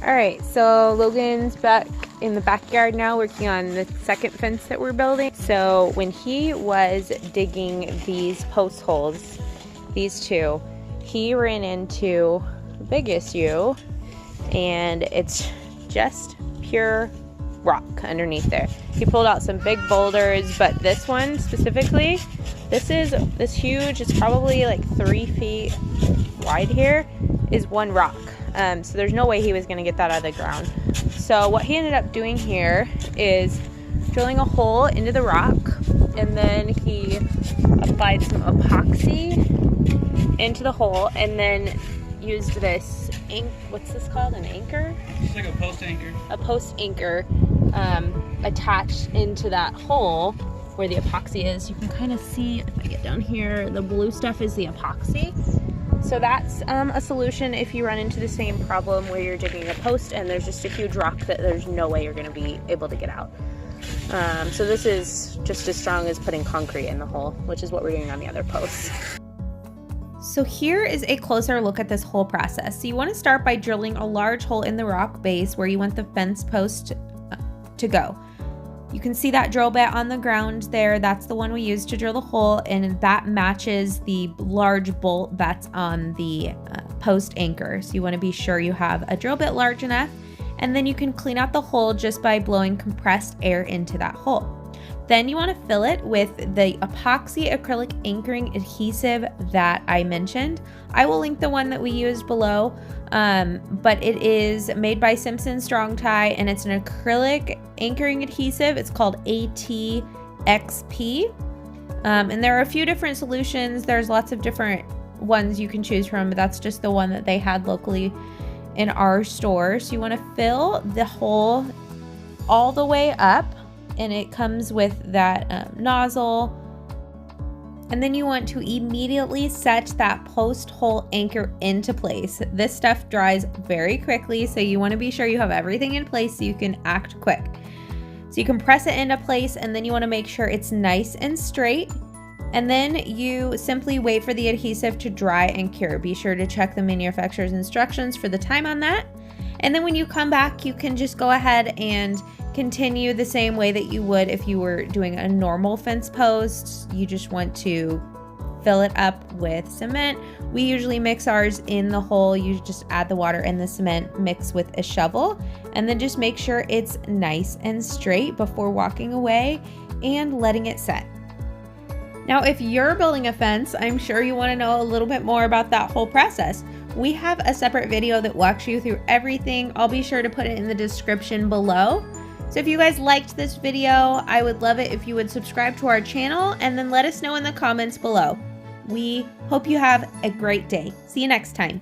All right, so Logan's back in the backyard now working on the second fence that we're building. So when he was digging these post holes, these two, he ran into a big issue, and it's just pure rock underneath there. He pulled out some big boulders, but this one specifically, this huge, it's probably like 3 feet wide here, is one rock. So there's no way he was going to get that out of the ground. So what he ended up doing here is drilling a hole into the rock, and then he applied some epoxy into the hole, and then used this what's this called? An anchor? It's like a post anchor. A post anchor attached into that hole where the epoxy is. You can kind of see, if I get down here, the blue stuff is the epoxy. So that's a solution if you run into the same problem where you're digging a post and there's just a huge rock that there's no way you're going to be able to get out. So this is just as strong as putting concrete in the hole, which is what we're doing on the other posts. So here is a closer look at this whole process. So you want to start by drilling a large hole in the rock base where you want the fence post to go. You can see that drill bit on the ground there. That's the one we used to drill the hole, and that matches the large bolt that's on the post anchor. So you want to be sure you have a drill bit large enough, and then you can clean out the hole just by blowing compressed air into that hole. Then you want to fill it with the epoxy acrylic anchoring adhesive that I mentioned. I will link the one that we used below, but it is made by Simpson Strong Tie, and it's an acrylic anchoring adhesive. It's called ATXP, and there are a few different solutions. There's lots of different ones you can choose from, but that's just the one that they had locally in our store. So you want to fill the hole all the way up, and it comes with that nozzle, and then you want to immediately set that post hole anchor into place. This stuff dries very quickly, so you want to be sure you have everything in place so you can act quick. So you can press it into place, and then you want to make sure it's nice and straight, and then you simply wait for the adhesive to dry and cure. Be sure to check the manufacturer's instructions for the time on that, and then when you come back, you can just go ahead and continue the same way that you would if you were doing a normal fence post. You just want to fill it up with cement. We usually mix ours in the hole. You just add the water and the cement, mix with a shovel, and then just make sure it's nice and straight before walking away and letting it set. Now, if you're building a fence, I'm sure you want to know a little bit more about that whole process. We have a separate video that walks you through everything. I'll be sure to put it in the description below. So if you guys liked this video, I would love it if you would subscribe to our channel and then let us know in the comments below. We hope you have a great day. See you next time.